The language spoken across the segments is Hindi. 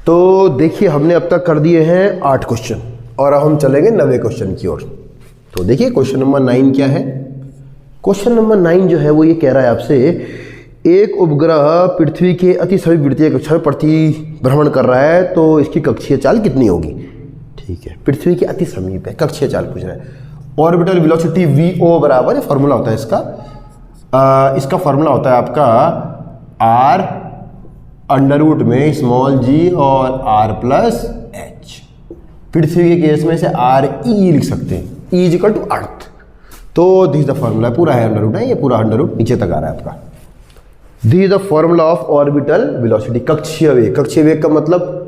तो देखिए हमने अब तक कर दिए हैं 8 क्वेश्चन और अब हम चलेंगे 9वें क्वेश्चन की ओर। तो देखिए क्वेश्चन नंबर 9 क्या है। क्वेश्चन नंबर 9 जो है वो ये कह रहा है आपसे, एक उपग्रह पृथ्वी के अति समीपवर्तीय कक्षा में परिभ्रमण कर रहा है तो इसकी कक्षीय चाल कितनी होगी। ठीक है, पृथ्वी के अति समीप है, कक्षीय चाल पूछ रहा है। ऑर्बिटल वेलोसिटी vo बराबर, फॉर्मूला होता है इसका फॉर्मूला होता है आपका r अंडर रूट में स्मॉल g और r प्लस h। पृथ्वी के केस में से r e लिख सकते हैं, e is equal to earth. तो दिस द फॉर्मूला, पूरा है अंडर रूट है, ये पूरा अंडर रूट नीचे तक आ रहा है आपका। This is the formula of orbital velocity, कक्षीय वेग। कक्षीय वेग का मतलब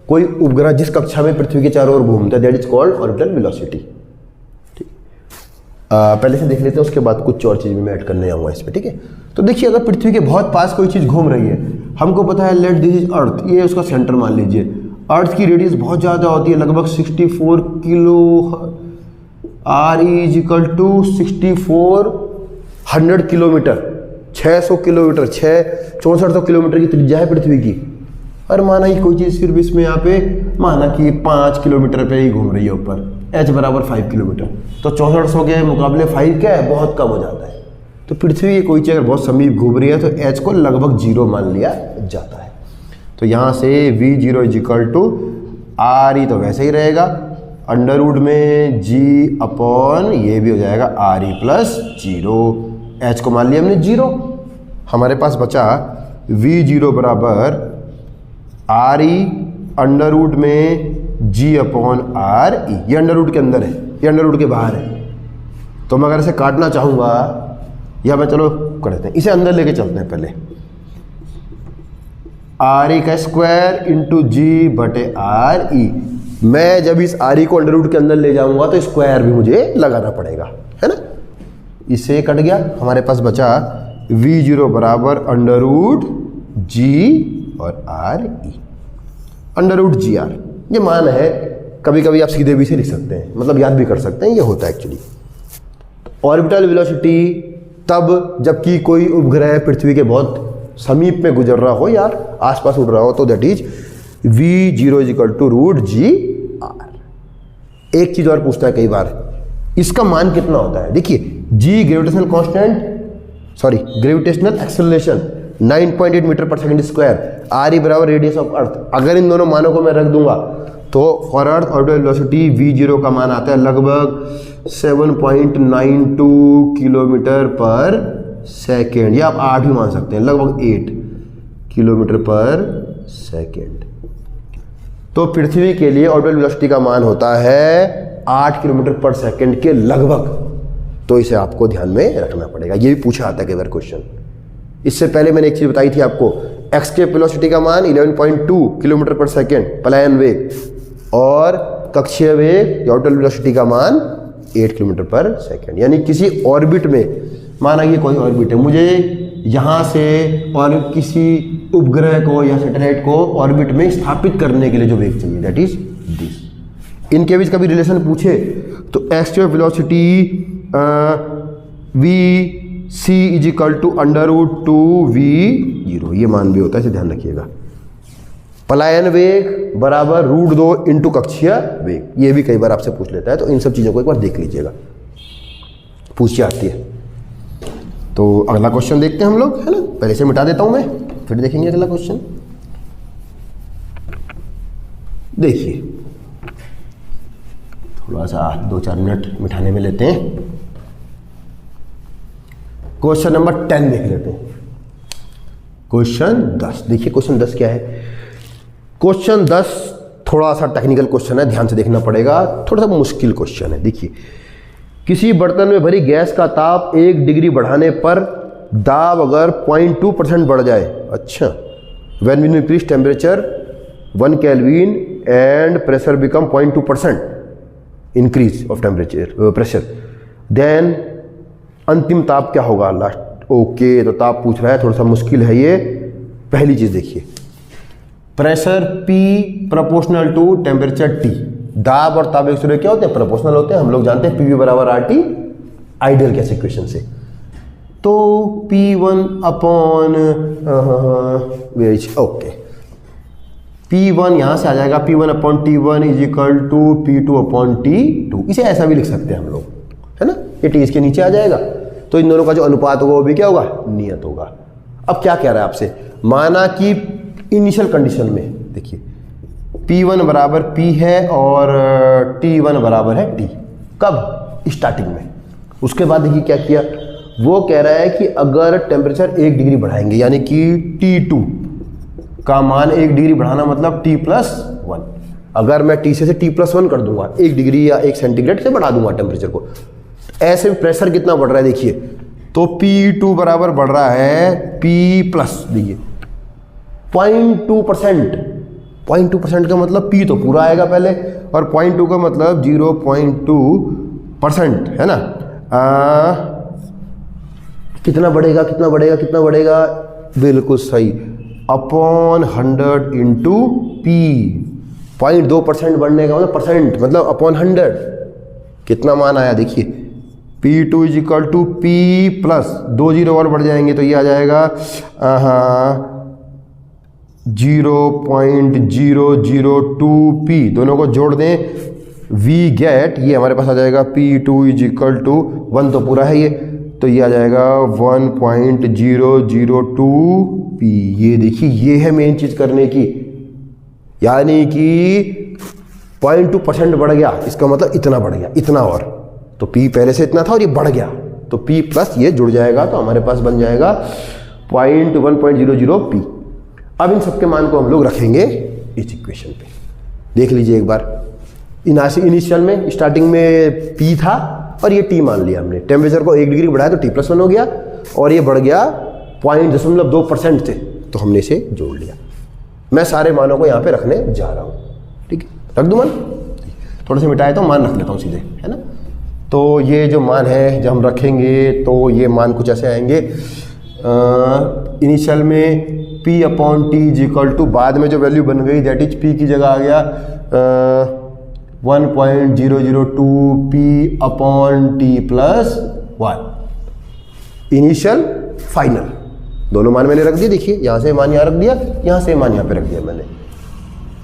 कोई उपग्रह जिस कक्षा में पृथ्वी के चारों ओर घूमता है, that is called orbital velocity. पहले से देख लेते हैं, उसके बाद कुछ और चीज़ भी मैं ऐड करने आऊँगा इसमें। ठीक है, तो देखिए अगर पृथ्वी के बहुत पास कोई चीज़ घूम रही है, हमको पता है लेट दिस इज अर्थ, ये उसका सेंटर मान लीजिए। अर्थ की रेडियस बहुत ज़्यादा होती है, लगभग 64 kilo, r is equal to 6400 kilometre, 600 kilometre, 6400 kilometre की त्रिज्या है पृथ्वी की। और माना कि कोई चीज़ सिर्फ इसमें यहाँ पे माना कि 5 किलोमीटर पे ही घूम रही है ऊपर, h बराबर 5 किलोमीटर, तो 6400 के मुकाबले 5 क्या है, बहुत कम हो जाता है। तो पृथ्वी की कोई चीज़ अगर बहुत समीप घूम रही है तो h को लगभग 0 मान लिया जाता है। तो यहाँ से v0 is equal to r ही तो वैसे ही रहेगा, अंडर रूट में g अपॉन ये भी हो जाएगा r ई प्लस 0, h को मान लिया हमने 0। हमारे पास बचा v0 बराबर r ई अंडर रूट में g अपॉन r ई। ये अंडर रूट के अंदर है, ये अंडर रूट के बाहर है। तो मैं अगर इसे काटना चाहूँगा, या मैं चलो कर देते हैं, इसे अंदर लेके चलते हैं पहले। r ई का स्क्वायर इंटू जी बटे r ई। मैं जब इस r ई को अंडर रूट के अंदर ले जाऊंगा तो स्क्वायर भी मुझे लगाना पड़ेगा, है ना। इससे कट गया, हमारे पास बचा v0 बराबर अंडर रूट जी और r E, under root G R. ये मान है, कभी कभी आप सीधे भी से लिख सकते हैं, मतलब याद भी कर सकते हैं, ये होता है एक्चुअली। ऑर्बिटल वेलोसिटी तब जबकि कोई उपग्रह पृथ्वी के बहुत समीप में गुजर रहा हो, यार आसपास उड़ रहा हो, तो that is v0 is equal to root G R. एक चीज और पूछता है कई बार, इसका मान कितना होता है। देखिए g gravitational constant, sorry gravitational acceleration 9.8 metre पर सेकंड स्क्वायर, r ई बराबर रेडियस ऑफ अर्थ। अगर इन दोनों मानों को मैं रख दूंगा तो for earth orbital velocity v0 का मान आता है लगभग 7.92 किलोमीटर पर सेकेंड, या आप 8 भी मान सकते हैं, लगभग 8 किलोमीटर पर सेकेंड। तो पृथ्वी के लिए ऑर्बिटल वेलोसिटी का मान होता है 8 किलोमीटर पर सेकेंड के लगभग। तो इसे आपको ध्यान में रखना पड़ेगा, ये भी पूछा आता है कई बार क्वेश्चन। इससे पहले मैंने एक चीज बताई थी आपको, एस्केप वेलोसिटी का मान 11.2 किलोमीटर पर सेकेंड पलायन वेग, और कक्षीय वेग ऑर्बिटल वेलोसिटी का मान 8 किलोमीटर पर सेकेंड। यानी किसी ऑर्बिट में, माना ये कोई ऑर्बिट है, मुझे यहाँ से और किसी उपग्रह को या सैटेलाइट को ऑर्बिट में स्थापित करने के लिए जो वेग चाहिए, दैट इज दिस। इनके बीच कभी रिलेशन पूछे तो escape velocity v c is equal to under root 2v0, ये मान भी होता है, इसे ध्यान रखिएगा। पलायन वेग बराबर रूट 2 इंटू कक्षीय वेग, ये भी कई बार आपसे पूछ लेता है, तो इन सब चीज़ों को एक बार देख लीजिएगा, पूछ आती है। तो अगला क्वेश्चन देखते हैं हम लोग, है ना। पहले से मिटा देता हूं मैं, फिर देखेंगे अगला क्वेश्चन। देखिए थोड़ा सा 2-4 मिनट मिटाने में लेते हैं। क्वेश्चन नंबर 10 देख लेते हैं। क्वेश्चन 10, देखिए क्वेश्चन 10 क्या है। क्वेश्चन 10 थोड़ा सा टेक्निकल क्वेश्चन है, ध्यान से देखना पड़ेगा, थोड़ा सा मुश्किल क्वेश्चन है। देखिए, किसी बर्तन में भरी गैस का ताप 1 डिग्री बढ़ाने पर दाब अगर 0.2% बढ़ जाए, अच्छा, when we increase temperature 1 kelvin and pressure become 0.2% increase of temperature pressure, then अंतिम ताप क्या होगा लास्ट। ओके, तो ताप पूछ रहा है, थोड़ा सा मुश्किल है ये। पहली चीज देखिए, pressure P proportional to temperature T। दाब और ताप एक दूसरे क्या होते हैं, प्रोपोर्शनल होते हैं। हम लोग जानते हैं PV बराबर RT आइडियल गैस इक्वेशन से। तो P1 अपॉन ओके, P1 यहाँ से आ जाएगा P1/T1 is equal to P2/T2। इसे ऐसा भी लिख सकते हैं हम लोग, है ना, ये T इसके नीचे आ जाएगा, तो इन दोनों का जो अनुपात होगा वो भी क्या होगा, नियत होगा। अब क्या कह रहा है आपसे, माना कि इनिशियल कंडीशन में देखिए P1 बराबर P है और T1 बराबर है T, कब, स्टार्टिंग में। उसके बाद देखिए क्या किया, वो कह रहा है कि अगर टेम्परेचर 1 डिग्री बढ़ाएंगे, यानी कि T2 का मान 1 डिग्री बढ़ाना मतलब T+1, अगर मैं T से T+1 कर दूंगा, 1 डिग्री या 1 सेंटीग्रेड से बढ़ा दूंगा टेम्परेचर को, ऐसे में प्रेशर कितना बढ़ रहा है देखिए, तो P2 बराबर बढ़ रहा है P+, देखिए 0.2%। 0.2% का मतलब P तो पूरा आएगा पहले, और 0.2 का मतलब 0.2% है ना। कितना बढ़ेगा, कितना बढ़ेगा, कितना बढ़ेगा, बिल्कुल सही, अपॉन 100 इंटू P। 0.2% बढ़ने का मतलब परसेंट, मतलब अपॉन 100, कितना मान आया देखिए, P2 is equal to P plus 2 zero और बढ़ जाएंगे तो ये आ जाएगा 0.002P, दोनों को जोड़ दें, वी गेट, ये हमारे पास आ जाएगा P2 इज इक्वल टू 1 तो पूरा है ये, तो ये आ जाएगा 1.002P। ये देखिए, ये है मेन चीज करने की, यानी कि 0.2% बढ़ गया, इसका मतलब इतना बढ़ गया, इतना, और तो P पहले से इतना था और ये बढ़ गया, तो P प्लस ये जुड़ जाएगा, तो हमारे पास बन जाएगा 1.00P। अब इन सबके मान को हम लोग रखेंगे इस इक्वेशन पे। देख लीजिए एक बार, इनिशियल में स्टार्टिंग में P था और ये T मान लिया हमने, टेम्परेचर को 1 डिग्री बढ़ाया तो T+1 हो गया, और ये बढ़ गया 0.2% से, तो हमने इसे जोड़ लिया। मैं सारे मानों को यहाँ पे रखने जा रहा हूँ, ठीक है, रख दूँ मान, थोड़ा सा मिटाए तो मान रख लेता हूँ सीधे, है ना। तो ये जो मान है जब हम रखेंगे तो ये मान कुछ ऐसे आएंगे, इनिशियल में P/T इज इक्वल टू, बाद में जो वैल्यू बन गई दैट इज P की जगह आ गया 1.002P/T+1, इनिशियल फाइनल, दोनों मान मैंने रख दिए। देखिए यहाँ से मान यहाँ रख दिया, यहाँ से मान यहाँ पे रख दिया मैंने।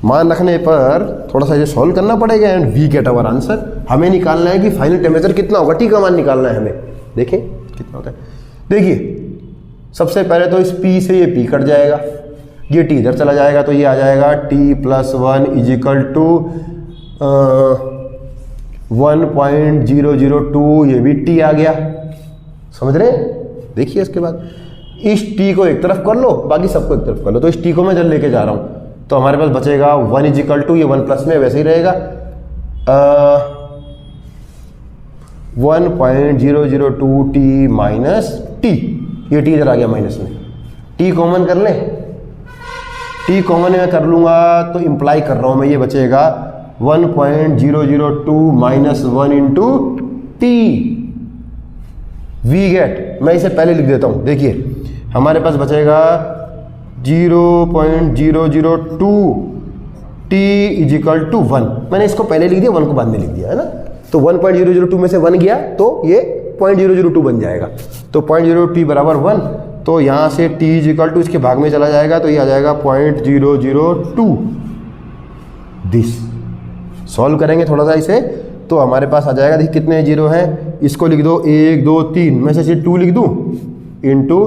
मान रखने पर थोड़ा सा ये सॉल्व करना पड़ेगा, and we get our answer. हमें निकालना है कि फाइनल टेम्परेचर कितना होगा, T का मान निकालना है हमें। देखें कितना होता है, देखिए सबसे पहले तो इस P से ये P कट जाएगा, ये T इधर चला जाएगा, तो ये आ जाएगा T+1 इज इक्वल टू 1.002, ये भी T आ गया, समझ रहे हैं। देखिए इसके बाद इस T को एक तरफ कर लो, बाकी सबको एक तरफ कर लो, तो इस T को मैं जब लेके जा रहा हूँ तो हमारे पास बचेगा 1 इज इक्वल टू, ये 1 प्लस में वैसे ही रहेगा 1.002T माइनस T, ये T इधर आ गया माइनस में, T कॉमन कर लें, T कॉमन में कर लूंगा तो इंप्लाई कर रहा हूं मैं, ये बचेगा 1.002 minus 1 into T, we get. मैं इसे पहले लिख देता हूं, देखिए हमारे पास बचेगा 0.002 T इज इक्वल टू 1, मैंने इसको पहले लिख दिया, 1 को बाद में लिख दिया, है ना। तो 1.002 में से 1 गया तो ये 0.002 बन जाएगा, तो 0.0T बराबर 1, तो यहाँ से T इज इक्वल टू इसके भाग में चला जाएगा, तो ये आ जाएगा 0.002 दिस। सॉल्व करेंगे थोड़ा सा इसे, तो हमारे पास आ जाएगा, देखिए कितने जीरो हैं, इसको लिख दो 1 2 3 में से 2 लिख दूँ इंटू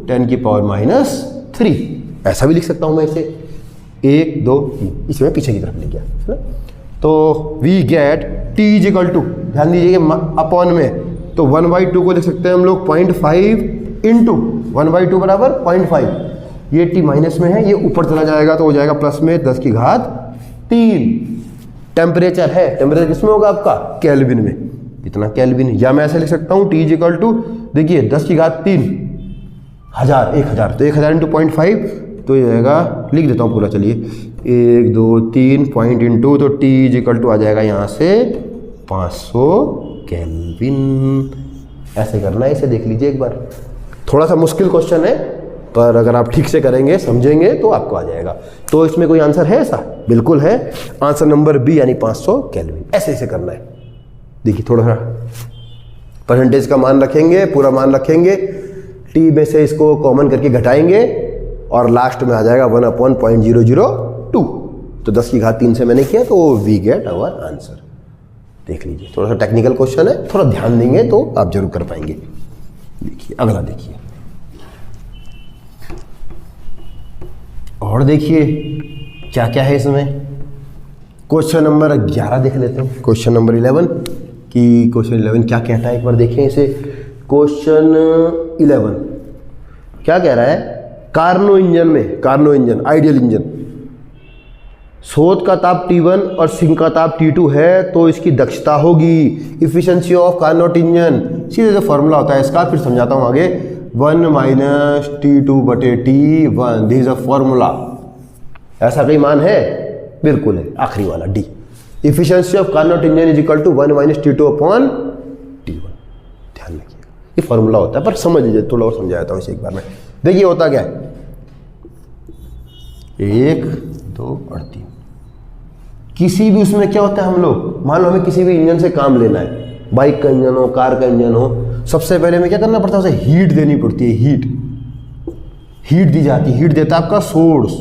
10⁻³ ऐसा भी लिख सकता हूँ मैं इसे, 1 2 3, इसमें पीछे की तरफ लिख गया, है ना। तो we get T is equal to, ध्यान दीजिए अपॉन में, तो 1/2 को लिख सकते हैं हम लोग 0.5 इंटू 1/2 बराबर 0.5, ये T माइनस में है, ये ऊपर चला जाएगा तो हो जाएगा प्लस में 10⁻³ टेम्परेचर है, टेम्परेचर किसमें होगा आपका, केल्विन में, इतना केल्विन। या मैं ऐसे लिख सकता हूँ T इज इक्वल टू, देखिए 10⁻³ 1000 तो 1000 इंटू 0.5, तो ये आएगा, लिख देता हूँ पूरा, चलिए 1 2 3 पॉइंट इंटू, तो T इज इक्वल टू आ जाएगा यहाँ से 500 केल्विन। ऐसे करना है इसे, देख लीजिए एक बार, थोड़ा सा मुश्किल क्वेश्चन है, पर अगर आप ठीक से करेंगे समझेंगे तो आपको आ जाएगा। तो इसमें कोई आंसर है ऐसा, बिल्कुल है, आंसर नंबर बी यानी 500 केल्विन। ऐसे करना है, देखिए थोड़ा सा परसेंटेज का मान रखेंगे, पूरा मान रखेंगे, T में से इसको कॉमन करके घटाएंगे और लास्ट में आ जाएगा 1/002। तो 10 की घात 3 से मैंने किया, तो वी गेट आवर आंसर। देख लीजिए, थोड़ा सा टेक्निकल क्वेश्चन है, थोड़ा ध्यान देंगे तो आप जरूर कर पाएंगे। देखिए अगला, देखिए और देखिए क्या क्या है इसमें। क्वेश्चन नंबर 11 देख लेते हैं, क्वेश्चन नंबर 11 कि क्वेश्चन 11 क्या कहता है, एक बार देखें इसे। क्वेश्चन 11 क्या कह रहा है, कार्नो इंजन में, कार्नो इंजन आइडियल इंजन, स्रोत का ताप T1 और सिंक का ताप T2 है, तो इसकी दक्षता होगी इफिशिएंसी ऑफ कार्नोट इंजन। सीधे जो फॉर्मूला होता है इसका, फिर समझाता हूं आगे, 1 minus T2/T1, this is a formula. ऐसा कोई मान है? बिल्कुल है, आखिरी वाला D. Efficiency of Carnot engine is equal to 1 minus T2/T1। ध्यान रखिएगा, ये फॉर्मूला होता है, पर समझ लीजिए, थोड़ा और समझाता हूं इसे एक बार में। देखिए होता क्या है, 1, 2 और 3, किसी भी उसमें क्या होता है, हम लोग मान लो हमें किसी भी इंजन से काम लेना है, बाइक का इंजन हो, कार का इंजन हो, सबसे पहले हमें क्या करना पड़ता है, उसे हीट देनी पड़ती है। हीट दी जाती है, हीट देता है आपका सोर्स।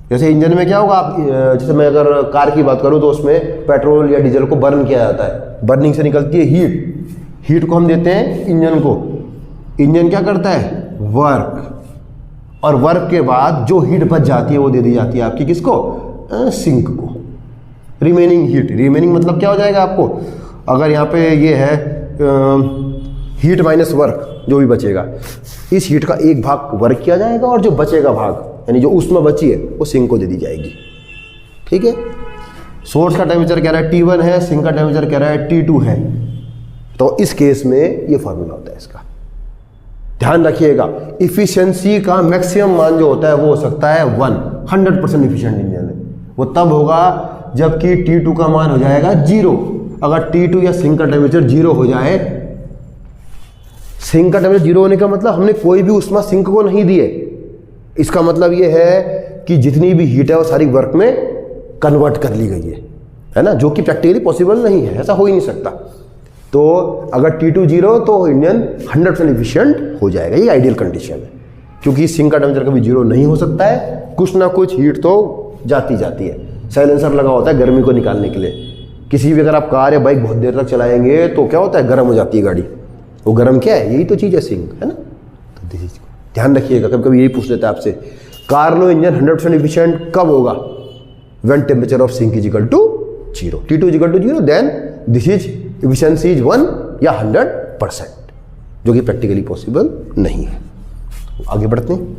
जैसे इंजन में क्या होगा, आप जैसे मैं अगर कार की बात करूं तो उसमें पेट्रोल या डीजल को बर्न किया जाता है, बर्निंग से निकलती है हीट को हम देते हैं इंजन को। इंजन क्या करता है, वर्क, और वर्क के बाद जो हीट बच जाती है वो दे दी जाती है आपकी किसको, सिंक को। रिमेनिंग हीट, रिमेनिंग मतलब क्या हो जाएगा आपको, अगर यहाँ पे ये है हीट माइनस वर्क, जो भी बचेगा, इस हीट का एक भाग वर्क किया जाएगा और जो बचेगा भाग, यानी जो उसमें बची है, वो सिंक को दे दी जाएगी। ठीक है, सोर्स का टेम्परेचर कह रहा है T1 है, सिंक का टेम्परेचर कह रहा है T2 है, तो इस केस में ये फॉर्मूला होता है इसका। ध्यान रखिएगा, इफिशिएंसी का मैक्सिमम मान जो होता है वो हो सकता है 100% इफिशिएंट इंजन है, वो तब होगा जबकि T2 का मान हो जाएगा 0। अगर T2 या सिंक का टेम्परेचर 0 हो जाए, सिंक का टेम्परेचर 0 होने का मतलब हमने कोई भी उष्मा सिंक को नहीं दी है। इसका मतलब ये है कि जितनी भी हीट है वो सारी वर्क में कन्वर्ट कर ली गई है ना, जो कि प्रैक्टिकली पॉसिबल नहीं है, ऐसा हो ही नहीं सकता। तो अगर T2 0 तो इंजन 100% इफिशिएंट हो जाएगा, ये आइडियल कंडीशन है, क्योंकि सिंक का टेम्परेचर कभी 0 नहीं हो सकता है, कुछ ना कुछ हीट तो जाती है। साइलेंसर लगा होता है गर्मी को निकालने के लिए। किसी भी अगर आप कार या बाइक बहुत देर तक चलाएंगे तो क्या होता है, गर्म हो जाती है गाड़ी, वो गर्म क्या है, यही तो चीज़ है सिंक, है ना। तो ध्यान रखिएगा, कभी कभी यही पूछ लेते हैं आपसे, कार्नो इंजन 100% इफिशिएंट कब होगा, when temperature of sink is equal to 0, T2 is equal to 0, then this is efficiency is 1 या 100%, जो कि प्रैक्टिकली पॉसिबल नहीं है। आगे बढ़ते हैं।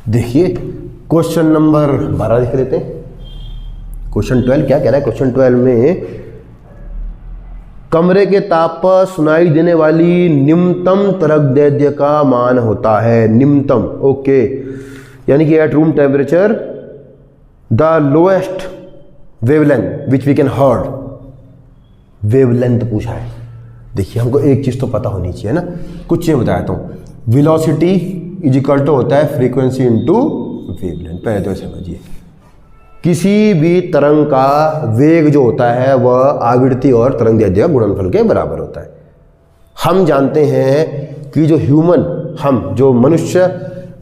देखिए क्वेश्चन नंबर 12 देख लेते हैं। क्वेश्चन 12 क्या कह रहा है, क्वेश्चन 12 में कमरे के ताप पर सुनाई देने वाली निम्नतम तरंगदैर्घ्य का मान होता है, निम्नतम, ओके, यानी कि at room temperature the lowest wavelength which we can heard, wavelength पूछा है। देखिए हमको एक चीज तो पता होनी चाहिए ना, कुछ चीजें बताया हूं। वेलोसिटी इज इक्वल टू होता है फ्रीक्वेंसी इनटू वेवलेंथ। पहले तो समझिए, किसी भी तरंग का वेग जो होता है वह आवृत्ति और तरंगदैर्घ्य का गुणनफल के बराबर होता है। हम जानते हैं कि जो ह्यूमन, हम जो मनुष्य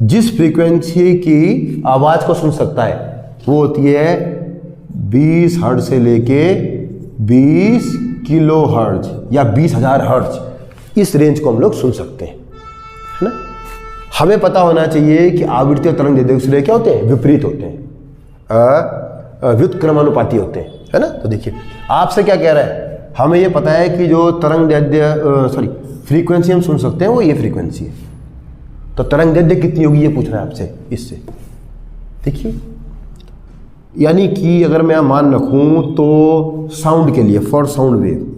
जिस फ्रीक्वेंसी की आवाज को सुन सकता है वो होती है 20 हर्ट्ज से लेके 20 किलो हर्ट्ज या 20,000 हर्ट्ज, इस रेंज को हम लोग सुन सकते हैं, है ना। हमें पता होना चाहिए कि आवृत्ति और तरंगदैर्घ्य दूसरे क्या होते हैं, विपरीत होते हैं, व्युत्क्रमानुपाती होते हैं, है ना। तो देखिए आपसे क्या कह रहा है, हमें ये पता है कि जो तरंगदैर्घ्य फ्रीक्वेंसी हम सुन सकते हैं वो ये फ्रीक्वेंसी है, तो तरंगदैर्घ्य कितनी होगी ये पूछ रहा है आपसे इससे। देखिए यानी कि अगर मैं मान रखूं तो साउंड के लिए, फॉर साउंड वेव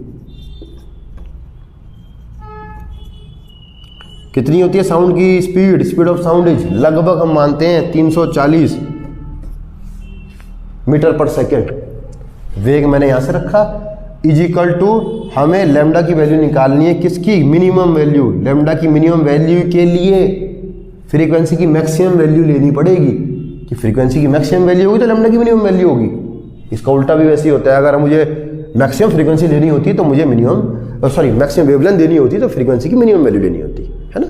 कितनी होती है, साउंड की स्पीड ऑफ साउंड इज लगभग हम मानते हैं 340 मीटर पर सेकेंड। वेग मैंने यहां से रखा, इज इक्वल टू हमें लैम्डा की वैल्यू निकालनी है, किसकी, मिनिमम वैल्यू। लैम्डा की मिनिमम वैल्यू के लिए फ्रीक्वेंसी की मैक्सिमम वैल्यू लेनी पड़ेगी, कि फ्रीक्वेंसी की मैक्सिमम वैल्यू होगी तो लैम्डा की मिनिमम वैल्यू होगी। इसका उल्टा भी वैसे ही होता है, अगर मुझे मैक्सिमम फ्रीक्वेंसी लेनी होती तो मुझे मैक्सिमम वेवलेंथ देनी होती तो फ्रीक्वेंसी की मिनिमम वैल्यू लेनी होती है ना।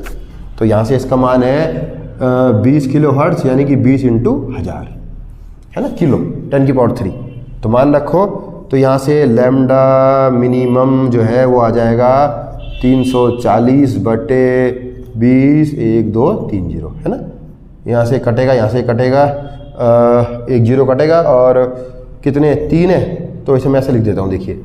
तो यहाँ से इसका मान है 20 किलो हर्ट्ज, यानी कि 20 × 1000 है ना, किलो 10⁻³ तो मान रखो। तो यहाँ से लैम्डा मिनिमम जो है वो आ जाएगा 340/20 है ना। यहाँ से कटेगा, यहाँ से कटेगा, एक जीरो कटेगा और कितने 3 है, तो इसे मैं ऐसे लिख देता हूँ। देखिए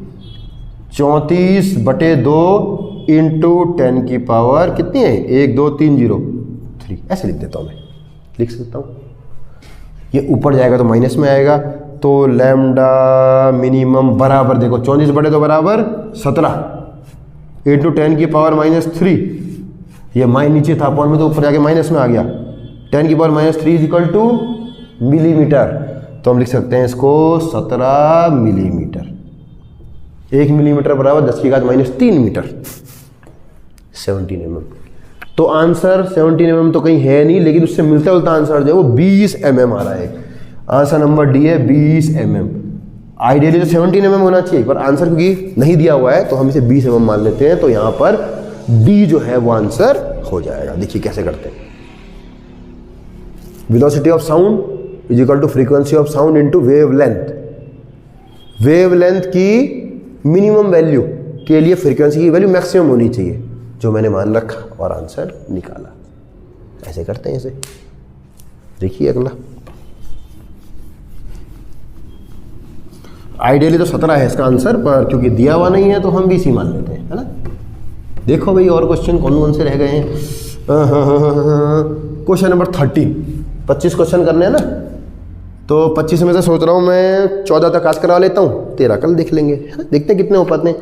34/2 × 10 की पावर कितनी है 12303 ऐसे लिख देता हूँ मैं, लिख सकता हूँ। ये ऊपर जाएगा तो माइनस में आएगा। तो लैम्डा मिनिमम बराबर देखो 34/2 बराबर 17 × 10 की पावर -3। ये नीचे था पॉइंट में तो ऊपर जाके माइनस में आ गया। 10 की पावर -3 = मिलीमीटर। तो हम लिख सकते हैं इसको 17 मिलीमीटर। 1 मिलीमीटर बराबर 10⁻³ मीटर, 17 mm। तो आंसर 17 mm तो कहीं है नहीं, लेकिन उससे मिलता जुलता आंसर जो है वो 20 mm आ रहा है। आंसर नंबर डी है 20 mm। आइडियली तो 17 mm होना चाहिए, पर आंसर क्योंकि नहीं दिया हुआ है तो हम इसे 20 mm मान लेते हैं। तो यहाँ पर डी जो है वो आंसर हो जाएगा। देखिए कैसे करते हैं। Velocity of sound = frequency of sound into wave length. Wave length की मिनिमम वैल्यू के लिए फ्रीक्वेंसी की वैल्यू मैक्सिमम होनी चाहिए, जो मैंने मान रखा और आंसर निकाला। ऐसे करते हैं इसे। देखिए अगला, आइडियली तो 17 है इसका आंसर, पर क्योंकि दिया हुआ नहीं है तो हम 20 ही मान लेते हैं, है ना। देखो भाई और क्वेश्चन कौन कौन से रह गए हैं। क्वेश्चन नंबर 13, 25 क्वेश्चन करने हैं ना, तो 25 में से सोच रहा हूँ मैं 14 तक आज करा लेता हूँ, 13 कल देख लेंगे, है ना। देखते हैं कितने हो पाते हैं।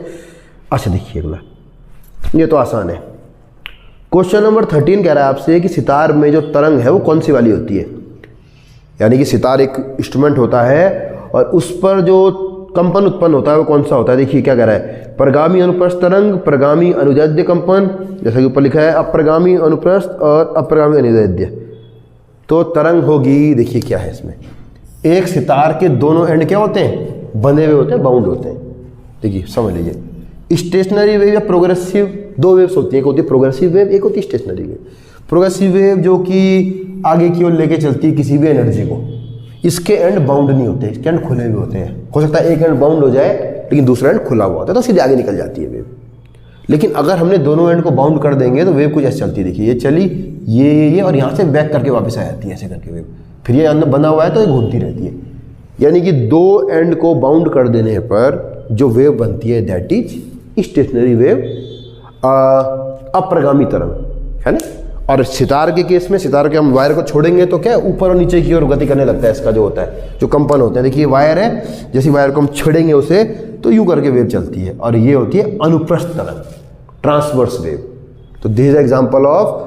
अच्छा देखिए अगला, ये तो आसान है। क्वेश्चन नंबर 13 कह रहा है आपसे कि सितार में जो तरंग है वो कौन सी वाली होती है। यानी कि सितार एक इंस्ट्रूमेंट होता है और उस पर जो कंपन उत्पन्न होता है वो कौन सा होता है। देखिए क्या कह रहा है, प्रगामी अनुप्रस्थ तरंग, प्रगामी अनुदैर्ध्य कंपन, जैसा कि ऊपर लिखा है, अप्रगामी अनुप्रस्थ और अप्रगामी अनुदैर्ध्य। तो तरंग होगी, देखिए क्या है इसमें, एक सितार के दोनों एंड क्या होते हैं, बंधे हुए होते हैं, बाउंड होते हैं। देखिए समझ लीजिए, स्टेशनरी वेव या प्रोग्रेसिव, दो वेव्स होती है, एक होती है प्रोग्रेसिव वेव, एक होती है स्टेशनरी वेव। प्रोग्रेसिव वेव जो कि आगे की ओर लेके चलती है किसी भी एनर्जी को, इसके एंड बाउंड नहीं होते, इसके एंड खुले हुए होते हैं। हो सकता है एक एंड बाउंड हो जाए लेकिन दूसरा एंड खुला हुआ होता है, तो सीधे आगे निकल जाती है वेव। लेकिन अगर हमने दोनों एंड को बाउंड कर देंगे तो वेव कुछ ऐसे चलती है। देखिए ये चली, ये और यहाँ से बैक करके वापस आ जाती है, ऐसे करके वेव। फिर ये अंदर बना हुआ है तो ये घूमती रहती है। यानी कि दो एंड को बाउंड कर देने पर जो वेव बनती है दैट इज स्टेशनरी वेव, अप्रगामी तरंग, है ना। और सितार के केस में, सितार के हम वायर को छोड़ेंगे तो क्या ऊपर और नीचे की ओर गति करने लगता है, इसका जो होता है, जो कंपन होते हैं। देखिए वायर है, जैसी वायर को हम छेड़ेंगे उसे तो यूं करके वेव चलती है, और ये होती है अनुप्रस्थ तरंग, ट्रांसवर्स वेव। तो this is example of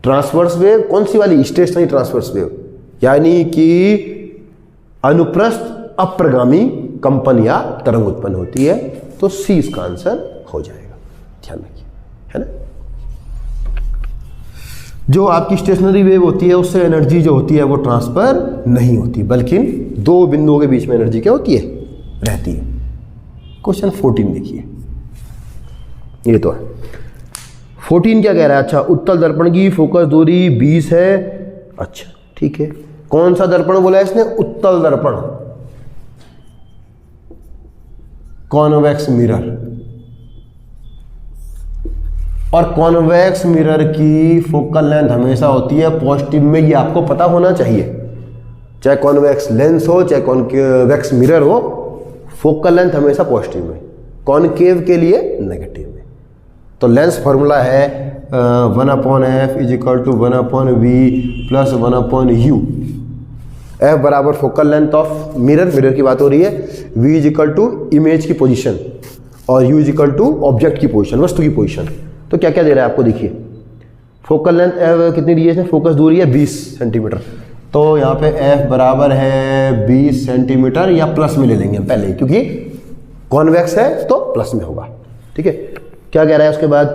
transverse wave. कौन सी वाली, स्टेशनरी ट्रांसवर्स वेव, यानी कि अनुप्रस्थ अप्रगामी कंपन या तरंग उत्पन्न होती है। तो सी इसका आंसर हो जाएगा, ध्यान रखिए, है ना। जो आपकी स्टेशनरी वेव होती है उससे एनर्जी जो होती है वो ट्रांसफर नहीं होती, बल्कि दो बिंदुओं के बीच में एनर्जी क्या होती है, रहती है। क्वेश्चन 14 देखिए, ये तो है 14 क्या कह रहा है। अच्छा, उत्तल दर्पण की फोकस दूरी 20 है। अच्छा ठीक है, कौन सा दर्पण बोला है इसने, उत्तल दर्पण, कॉन्वेक्स मिरर। और कॉन्वेक्स मिरर की फोकल लेंथ हमेशा होती है पॉजिटिव में, ये आपको पता होना चाहिए। चाहे कॉन्वेक्स लेंस हो चाहे कॉन्वेक्स मिरर हो, फोकल लेंथ हमेशा पॉजिटिव में, कॉनकेव के लिए नेगेटिव में। तो लेंस फॉर्मूला है 1/f = 1/v + 1/u। f बराबर focal length of mirror, mirror की बात हो रही है, v = इमेज की पोजीशन और u = ऑब्जेक्ट की पोजीशन, वस्तु की पोजीशन। तो क्या क्या दे रहा है आपको, देखिए फोकल लेंथ f कितनी दी है इसमें, फोकस दूरी है 20 सेंटीमीटर। तो यहाँ पे f बराबर है 20 सेंटीमीटर, या प्लस में ले लेंगे हम पहले, क्योंकि कॉन्वेक्स है तो प्लस में होगा। ठीक है, क्या कह रहा है उसके बाद,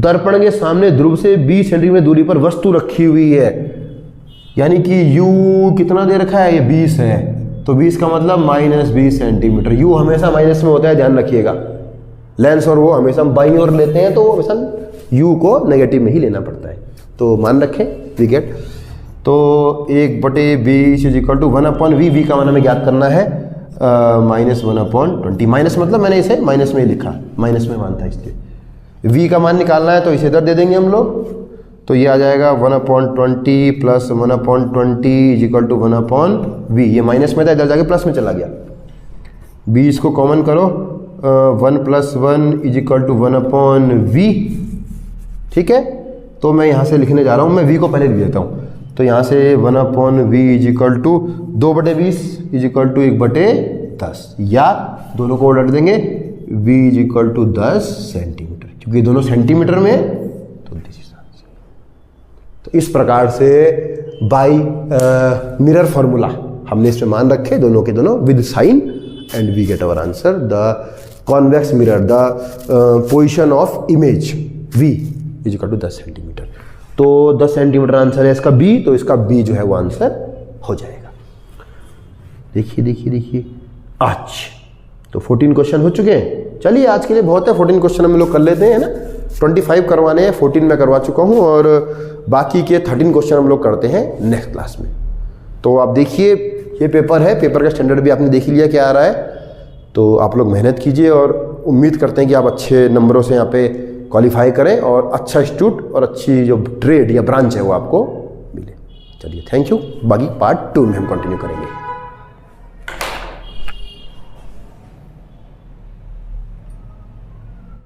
दर्पण के सामने ध्रुव से 20 सेंटीमीटर दूरी पर वस्तु रखी हुई है। यानी कि u कितना दे रखा है, ये 20 है, तो 20 का मतलब -20 सेंटीमीटर। u हमेशा माइनस में होता है, ध्यान रखिएगा। लेंस और वो हमेशा हम बाईं ओर लेते हैं, तो वो हमेशा u को नेगेटिव में ही लेना पड़ता है। तो मान रखें वी गेट, तो 1/20 is equal to 1/v, v का मान हमें ज्ञात करना है -1/20। माइनस मतलब मैंने इसे माइनस में ही लिखा, माइनस में मान था इसलिए। v का मान निकालना है तो इसे इधर दे देंगे हम लोग, तो ये आ जाएगा 1/20 plus 1/20 is equal to 1/v। ये माइनस में था, इधर जाके प्लस में चला गया। 20 को कॉमन करो, 1 + 1 इज इक्वल टू 1/v। ठीक है, तो मैं यहाँ से लिखने जा रहा हूँ, मैं v को पहले लिख देता हूँ। तो यहाँ से 1/v is equal to 2/20 is equal to 1/10, या दोनों को उलट देंगे, v is equal to 10 centimetre, क्योंकि दोनों सेंटीमीटर में, तो दिस इज आंसर। तो इस प्रकार से बाय मिरर फॉर्मूला हमने इसमें मान रखे दोनों के दोनों with sign, and we get our answer. The convex mirror, the position of image v is equal to 10 centimetre. तो 10 सेंटीमीटर आंसर है इसका बी, तो इसका बी जो है वो आंसर हो जाएगा। देखिए देखिए देखिए, आज तो 14 क्वेश्चन हो चुके हैं। चलिए आज के लिए बहुत है, 14 क्वेश्चन हम लोग कर लेते हैं, है ना। 25 करवाने हैं, 14 में करवा चुका हूँ, और बाकी के 13 क्वेश्चन हम लोग करते हैं नेक्स्ट क्लास में। तो आप देखिए, ये पेपर है, पेपर का स्टैंडर्ड भी आपने देख लिया क्या आ रहा है। तो आप लोग मेहनत कीजिए, और उम्मीद करते हैं कि आप अच्छे नंबरों से यहाँ पे क्वालिफाई करें, और अच्छा इंस्टीट्यूट और अच्छी जो ट्रेड या ब्रांच है वो आपको मिले। चलिए थैंक यू, बाकी पार्ट 2 में हम कंटिन्यू करेंगे।